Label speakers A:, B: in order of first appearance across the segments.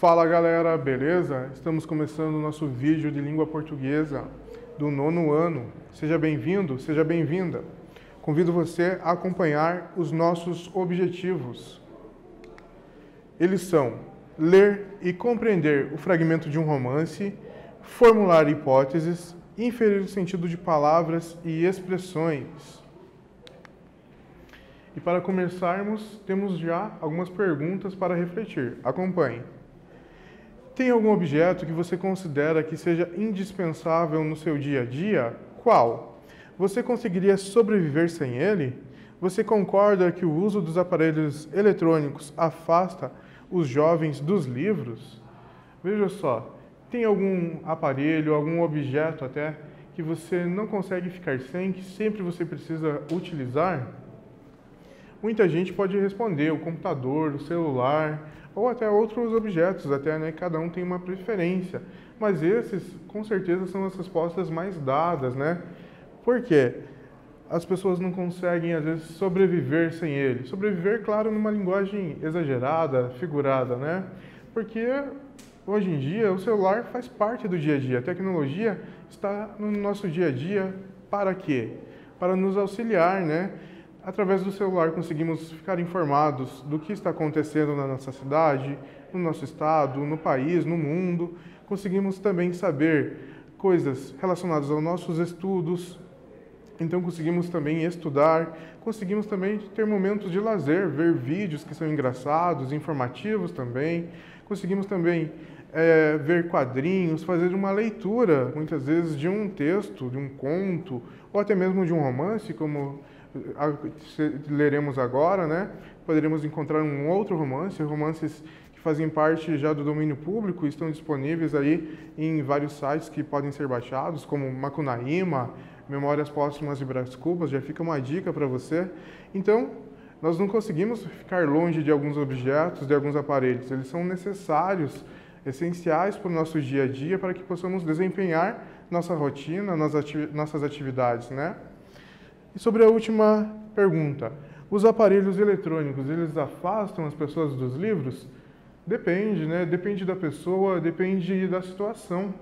A: Fala galera, beleza? Estamos começando o nosso vídeo de língua portuguesa do 9º ano. Seja bem-vindo, seja bem-vinda. Convido você a acompanhar os nossos objetivos. Eles são ler e compreender o fragmento de um romance, formular hipóteses, inferir o sentido de palavras e expressões. E para começarmos, temos já algumas perguntas para refletir. Acompanhe. Tem algum objeto que você considera que seja indispensável no seu dia a dia? Qual? Você conseguiria sobreviver sem ele? Você concorda que o uso dos aparelhos eletrônicos afasta os jovens dos livros? Veja só, tem algum aparelho, algum objeto até, que você não consegue ficar sem, que sempre você precisa utilizar? Muita gente pode responder o computador, o celular, ou até outros objetos, até, né? Cada um tem uma preferência. Mas esses, com certeza, são as respostas mais dadas, né? Por quê? As pessoas não conseguem, às vezes, sobreviver sem ele. Sobreviver, claro, numa linguagem exagerada, figurada, né? Porque, hoje em dia, o celular faz parte do dia a dia. A tecnologia está no nosso dia a dia para quê? Para nos auxiliar, né? Através do celular conseguimos ficar informados do que está acontecendo na nossa cidade, no nosso estado, no país, no mundo. Conseguimos também saber coisas relacionadas aos nossos estudos. Então conseguimos também estudar, conseguimos também ter momentos de lazer, ver vídeos que são engraçados, informativos também. Conseguimos também ver quadrinhos, fazer uma leitura, muitas vezes, de um texto, de um conto, ou até mesmo de um romance, como leremos agora, né? Poderemos encontrar um outro romance, romances que fazem parte já do domínio público, estão disponíveis aí em vários sites que podem ser baixados, como Macunaíma, Memórias Póstumas de Brás Cubas, já fica uma dica para você. Então, nós não conseguimos ficar longe de alguns objetos, de alguns aparelhos, eles são necessários, essenciais para o nosso dia a dia, para que possamos desempenhar nossa rotina, nossas atividades, né? E sobre a última pergunta, os aparelhos eletrônicos, eles afastam as pessoas dos livros? Depende, né? Depende da pessoa, depende da situação.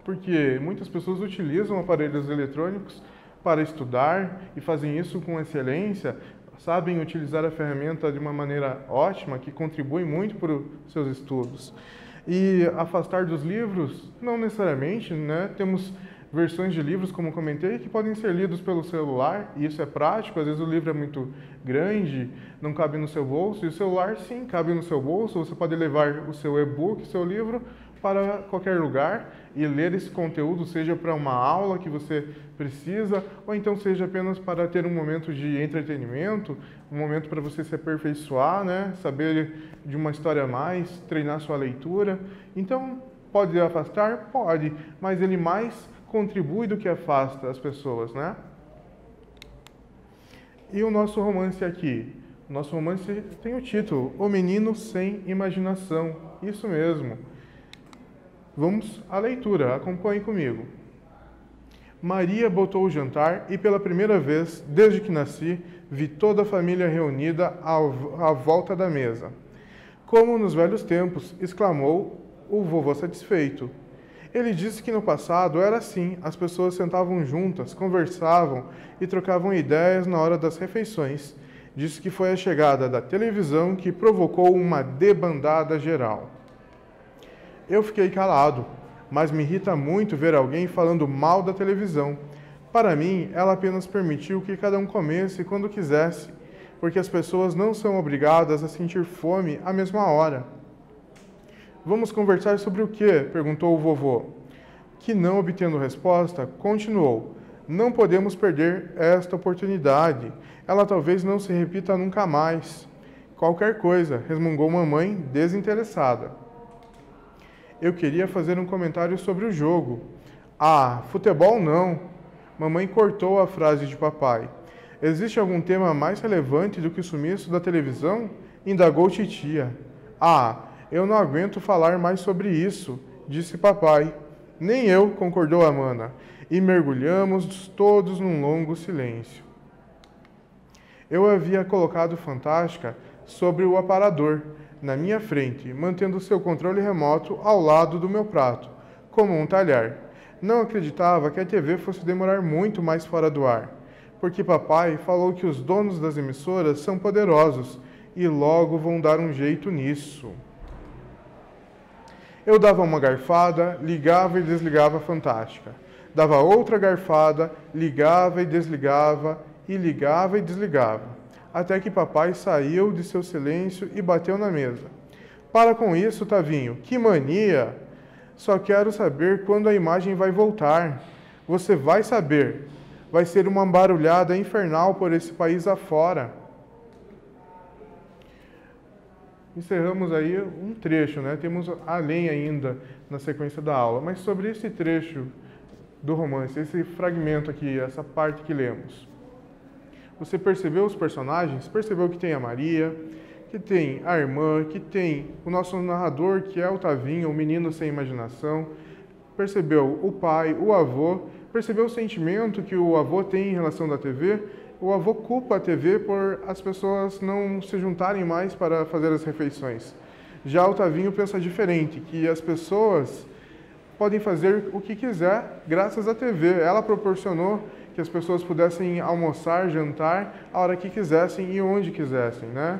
A: Porque muitas pessoas utilizam aparelhos eletrônicos para estudar e fazem isso com excelência, sabem utilizar a ferramenta de uma maneira ótima, que contribui muito para os seus estudos. E afastar dos livros, não necessariamente, né? Temos versões de livros, como comentei, que podem ser lidos pelo celular, e isso é prático. Às vezes o livro é muito grande, não cabe no seu bolso, e o celular sim cabe no seu bolso. Você pode levar o seu e-book, o seu livro, para qualquer lugar e ler esse conteúdo, seja para uma aula que você precisa, ou então seja apenas para ter um momento de entretenimento, um momento para você se aperfeiçoar, né? Saber de uma história a mais, treinar sua leitura. Então, pode afastar? Pode, mas ele mais contribui do que afasta as pessoas, né? E o nosso romance aqui? O nosso romance tem o título, O Menino Sem Imaginação. Isso mesmo. Vamos à leitura, acompanhe comigo. Maria botou o jantar e pela primeira vez, desde que nasci, vi toda a família reunida à volta da mesa. Como nos velhos tempos, exclamou o vovô satisfeito. Ele disse que no passado era assim, as pessoas sentavam juntas, conversavam e trocavam ideias na hora das refeições. Disse que foi a chegada da televisão que provocou uma debandada geral. Eu fiquei calado, mas me irrita muito ver alguém falando mal da televisão. Para mim, ela apenas permitiu que cada um comesse quando quisesse, porque as pessoas não são obrigadas a sentir fome à mesma hora. Vamos conversar sobre o quê? Perguntou o vovô. Que, não obtendo resposta, continuou. Não podemos perder esta oportunidade. Ela talvez não se repita nunca mais. Qualquer coisa, resmungou mamãe, desinteressada. Eu queria fazer um comentário sobre o jogo. Ah, futebol não. Mamãe cortou a frase de papai. Existe algum tema mais relevante do que o sumiço da televisão? Indagou titia. Ah, eu não aguento falar mais sobre isso, disse papai. Nem eu, concordou Amanda, e mergulhamos todos num longo silêncio. Eu havia colocado Fantástica sobre o aparador. na minha frente, mantendo seu controle remoto ao lado do meu prato, como um talher. Não acreditava que a TV fosse demorar muito mais fora do ar, porque papai falou que os donos das emissoras são poderosos e logo vão dar um jeito nisso. Eu dava uma garfada, ligava e desligava a Fantástica. Dava outra garfada, ligava e desligava, e ligava e desligava. Até que papai saiu de seu silêncio e bateu na mesa. Para com isso, Tavinho, que mania! Só quero saber quando a imagem vai voltar. Você vai saber. Vai ser uma barulhada infernal por esse país afora. Encerramos aí um trecho, né? Temos além ainda na sequência da aula, mas sobre esse trecho do romance, esse fragmento aqui, essa parte que lemos. Você percebeu os personagens? Percebeu que tem a Maria, que tem a irmã, que tem o nosso narrador, que é o Tavinho, o menino sem imaginação. Percebeu o pai, o avô. Percebeu o sentimento que o avô tem em relação da TV? O avô culpa a TV por as pessoas não se juntarem mais para fazer as refeições. Já o Tavinho pensa diferente, que as pessoas podem fazer o que quiser graças à TV. Ela proporcionou que as pessoas pudessem almoçar, jantar, a hora que quisessem e onde quisessem, né?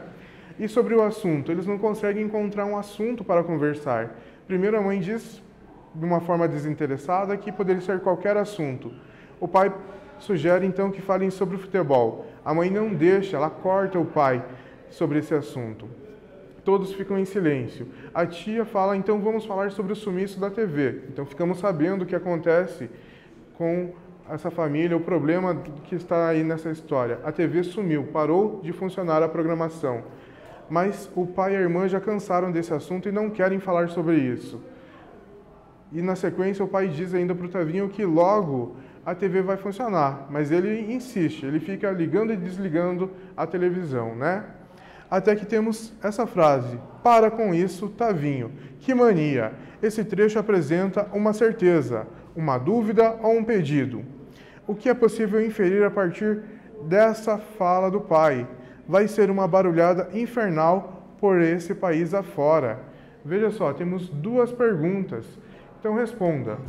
A: E sobre o assunto, eles não conseguem encontrar um assunto para conversar. Primeiro a mãe diz, de uma forma desinteressada, que poderia ser qualquer assunto. O pai sugere então que falem sobre o futebol. A mãe não deixa, ela corta o pai sobre esse assunto. Todos ficam em silêncio. A tia fala, então vamos falar sobre o sumiço da TV. Então ficamos sabendo o que acontece com essa família, o problema que está aí nessa história. A TV sumiu, parou de funcionar a programação. Mas o pai e a irmã já cansaram desse assunto e não querem falar sobre isso. E na sequência o pai diz ainda para o Tavinho que logo a TV vai funcionar, mas ele insiste, ele fica ligando e desligando a televisão, né? Até que temos essa frase, para com isso, Tavinho, que mania! Esse trecho apresenta uma certeza, uma dúvida ou um pedido. O que é possível inferir a partir dessa fala do pai? Vai ser uma barulhada infernal por esse país afora. Veja só, temos duas perguntas. Então responda.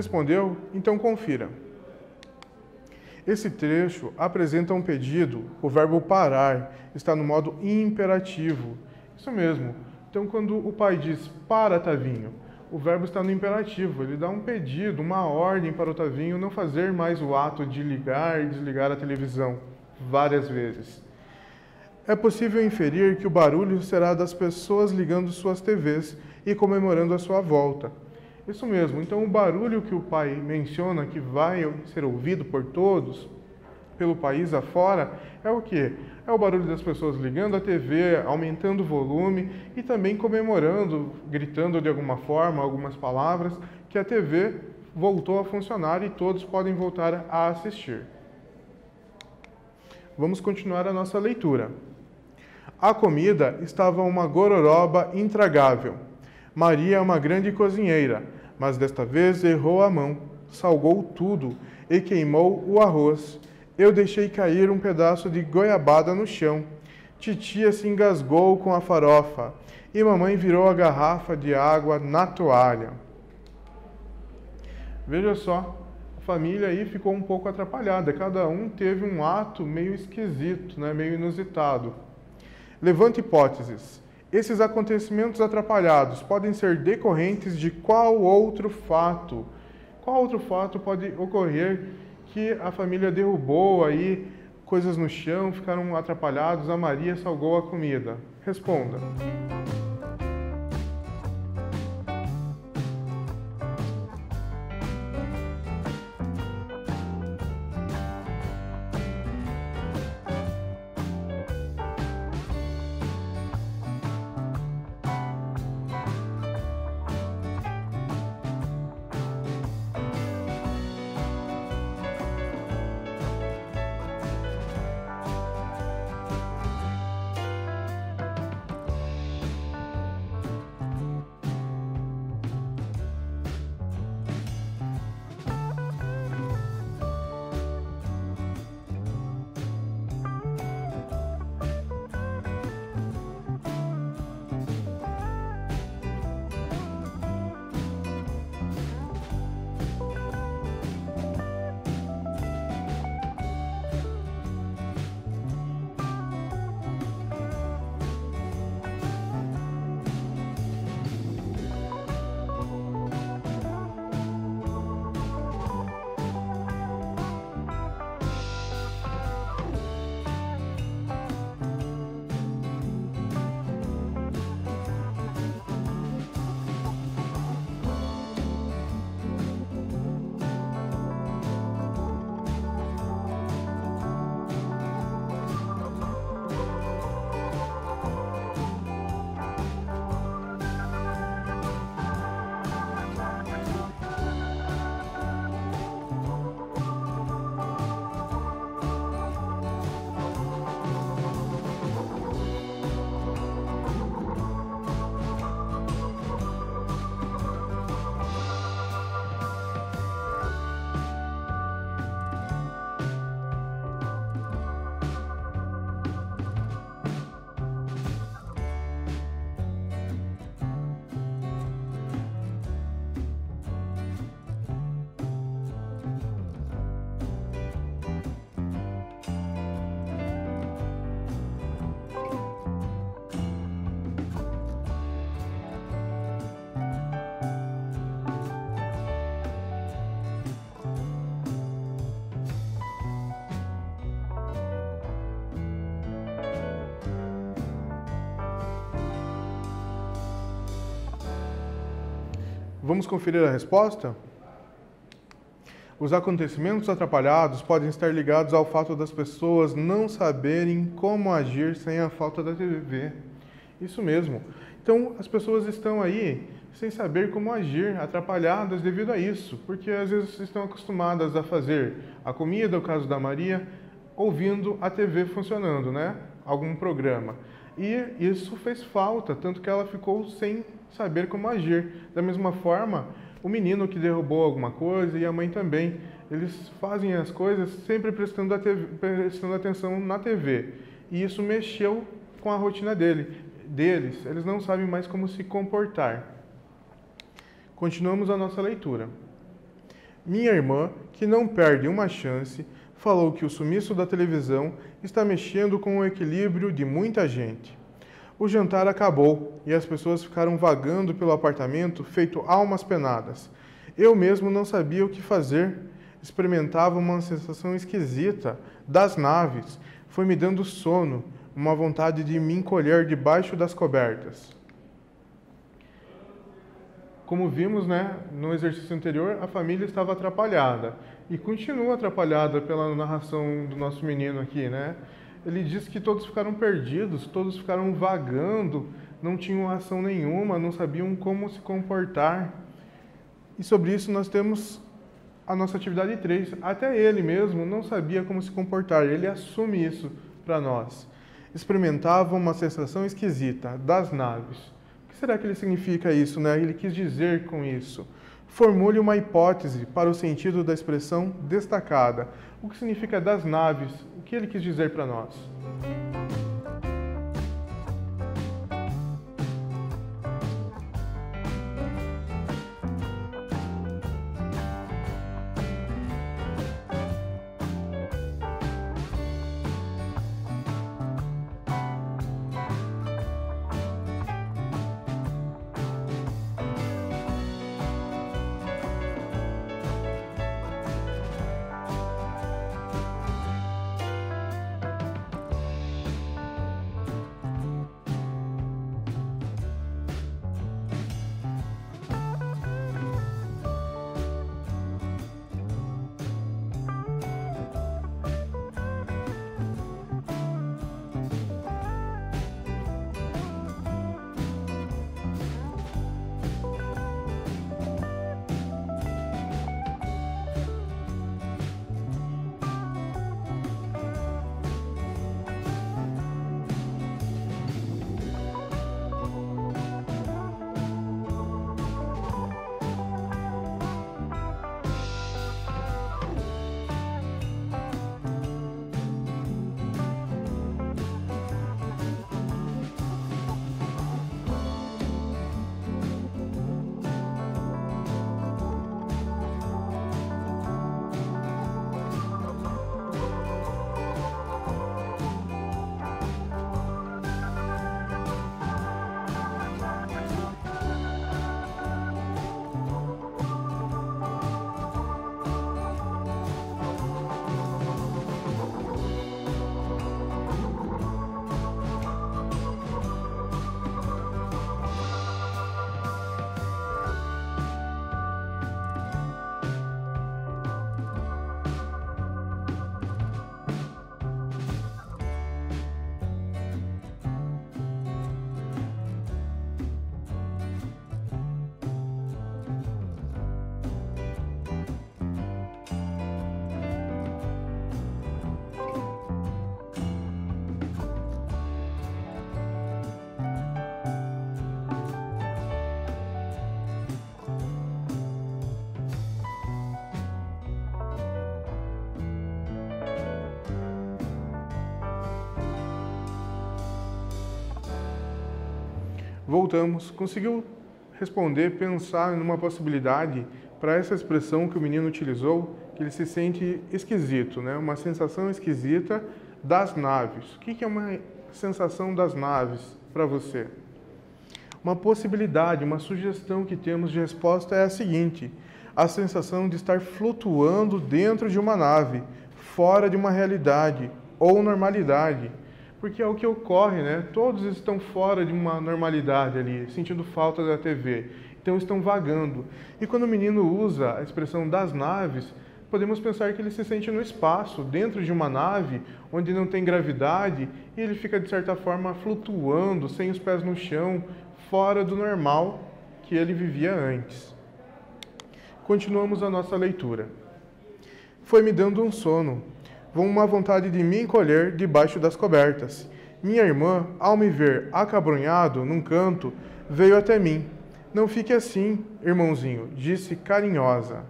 A: Respondeu? Então confira. Esse trecho apresenta um pedido, o verbo parar está no modo imperativo. Isso mesmo. Então, quando o pai diz para, Tavinho, o verbo está no imperativo. Ele dá um pedido, uma ordem para o Tavinho não fazer mais o ato de ligar e desligar a televisão várias vezes. É possível inferir que o barulho será das pessoas ligando suas TVs e comemorando a sua volta. Isso mesmo. Então, o barulho que o pai menciona que vai ser ouvido por todos, pelo país afora, é o quê? É o barulho das pessoas ligando a TV, aumentando o volume e também comemorando, gritando de alguma forma, algumas palavras, que a TV voltou a funcionar e todos podem voltar a assistir. Vamos continuar a nossa leitura. A comida estava uma gororoba intragável. Maria é uma grande cozinheira, mas desta vez errou a mão, salgou tudo e queimou o arroz. Eu deixei cair um pedaço de goiabada no chão. Titia se engasgou com a farofa e mamãe virou a garrafa de água na toalha. Veja só, a família aí ficou um pouco atrapalhada. Cada um teve um ato meio esquisito, né? Meio inusitado. Levante hipóteses. Esses acontecimentos atrapalhados podem ser decorrentes de qual outro fato? Qual outro fato pode ocorrer que a família derrubou aí coisas no chão, ficaram atrapalhados, a Maria salgou a comida? Responda. Vamos conferir a resposta? Os acontecimentos atrapalhados podem estar ligados ao fato das pessoas não saberem como agir sem a falta da TV. Isso mesmo. Então, as pessoas estão aí sem saber como agir, atrapalhadas devido a isso, porque às vezes estão acostumadas a fazer a comida, o caso da Maria, ouvindo a TV funcionando, né? Algum programa. E isso fez falta, tanto que ela ficou sem saber como agir. Da mesma forma, o menino que derrubou alguma coisa e a mãe também, eles fazem as coisas sempre prestando atenção na TV. E isso mexeu com a rotina deles. Eles não sabem mais como se comportar. Continuamos a nossa leitura. Minha irmã, que não perde uma chance, falou que o sumiço da televisão está mexendo com o equilíbrio de muita gente. O jantar acabou e as pessoas ficaram vagando pelo apartamento feito almas penadas. Eu mesmo não sabia o que fazer. Experimentava uma sensação esquisita das naves. Foi me dando sono, uma vontade de me encolher debaixo das cobertas. Como vimos, né, no exercício anterior, a família estava atrapalhada e continua atrapalhada pela narração do nosso menino aqui, né? Ele diz que todos ficaram perdidos, todos ficaram vagando, não tinham ação nenhuma, não sabiam como se comportar. E sobre isso nós temos a nossa atividade 3. Até ele mesmo não sabia como se comportar, ele assume isso para nós. Experimentava uma sensação esquisita das naves. O que será que ele significa isso, né? Ele quis dizer com isso. Formule uma hipótese para o sentido da expressão destacada. O que significa das naves? O que ele quis dizer para nós? Voltamos. Conseguiu responder, pensar numa possibilidade para essa expressão que o menino utilizou, que ele se sente esquisito, né? Uma sensação esquisita das naves. O que é uma sensação das naves para você? Uma possibilidade, uma sugestão que temos de resposta é a seguinte: a sensação de estar flutuando dentro de uma nave, fora de uma realidade ou normalidade. Porque é o que ocorre, né? Todos estão fora de uma normalidade ali, sentindo falta da TV. Então estão vagando. E quando o menino usa a expressão das naves, podemos pensar que ele se sente no espaço, dentro de uma nave, onde não tem gravidade, e ele fica, de certa forma, flutuando, sem os pés no chão, fora do normal que ele vivia antes. Continuamos a nossa leitura. Foi me dando um sono, uma vontade de me encolher debaixo das cobertas. Minha irmã, ao me ver acabrunhado num canto, veio até mim. Não fique assim, irmãozinho, disse carinhosa.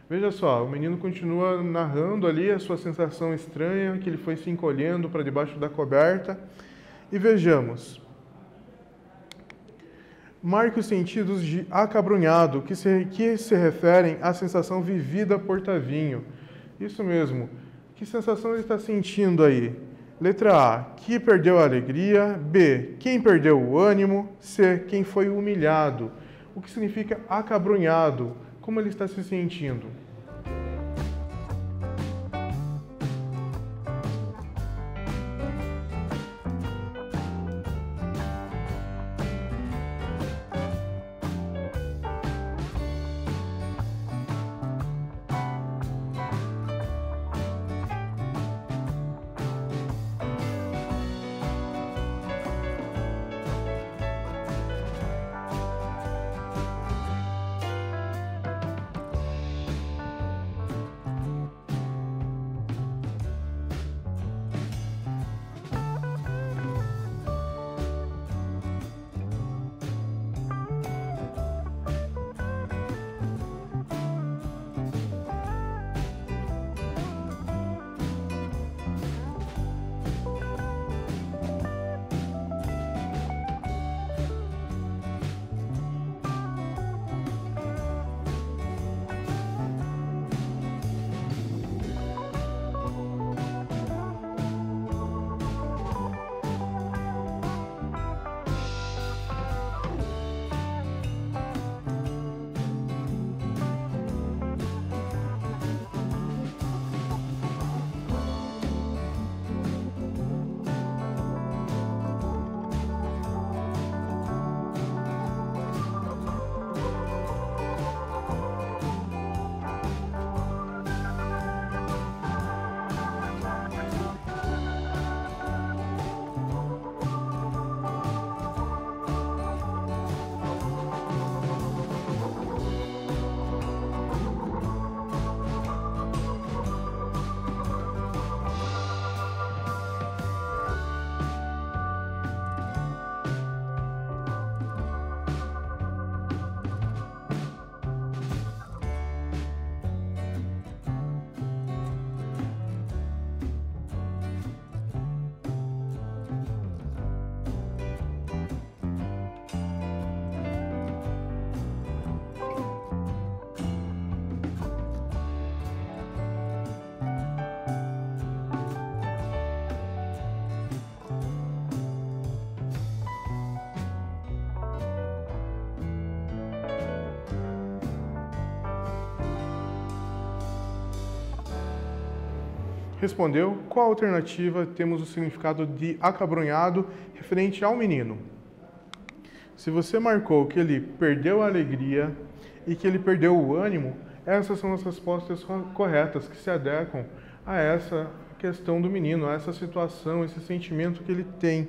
A: Veja só, o menino continua narrando ali a sua sensação estranha, que ele foi se encolhendo para debaixo da coberta. E vejamos. Marque os sentidos de acabrunhado, que se referem à sensação vivida por Tavinho. Isso mesmo. Que sensação ele está sentindo aí? Letra A, que perdeu a alegria. B, quem perdeu o ânimo. C, quem foi humilhado. O que significa acabrunhado? Como ele está se sentindo? Respondeu. Qual alternativa temos o significado de acabrunhado referente ao menino? Se você marcou que ele perdeu a alegria e que ele perdeu o ânimo, essas são as respostas corretas que se adequam a essa questão do menino, a essa situação, esse sentimento que ele tem.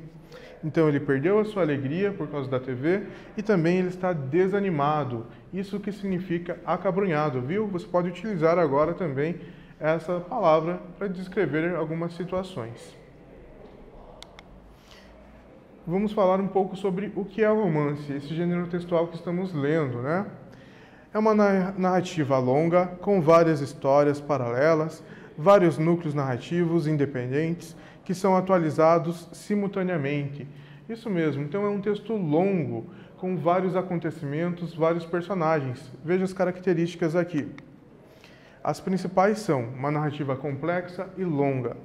A: Então ele perdeu a sua alegria por causa da TV e também ele está desanimado. Isso que significa acabrunhado, viu? Você pode utilizar agora também essa palavra para descrever algumas situações. Vamos falar um pouco sobre o que é o romance, esse gênero textual que estamos lendo, né? É uma narrativa longa, com várias histórias paralelas, vários núcleos narrativos independentes que são atualizados simultaneamente. Isso mesmo, então é um texto longo, com vários acontecimentos, vários personagens. Veja as características aqui. As principais são uma narrativa complexa e longa,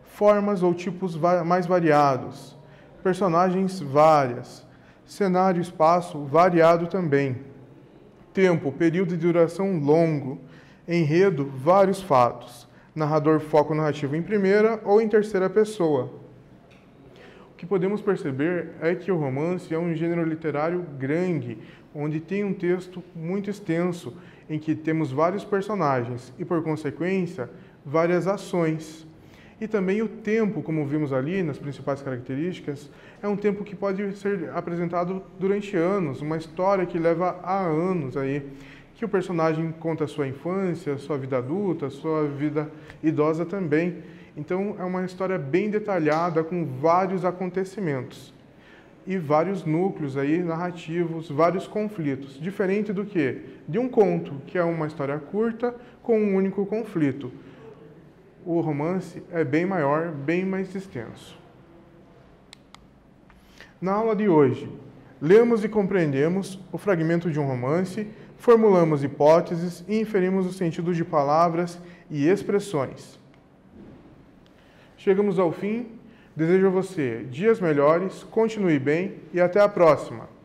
A: formas ou tipos mais variados, personagens várias, cenário e espaço variado também, tempo, período de duração longo, enredo, vários fatos, narrador foco narrativo em primeira ou em terceira pessoa. O que podemos perceber é que o romance é um gênero literário grande, onde tem um texto muito extenso, em que temos vários personagens e, por consequência, várias ações. E também o tempo, como vimos ali nas principais características, é um tempo que pode ser apresentado durante anos, uma história que leva a anos aí, que o personagem conta a sua infância, sua vida adulta, sua vida idosa também. Então é uma história bem detalhada, com vários acontecimentos e vários núcleos aí narrativos, vários conflitos, diferente do que? De um conto, que é uma história curta com um único conflito. O romance é bem maior, bem mais extenso. Na aula de hoje, Lemos e compreendemos o fragmento de um romance, formulamos hipóteses e inferimos o sentido de palavras e expressões. Chegamos ao fim. Desejo a você dias melhores, continue bem e até a próxima!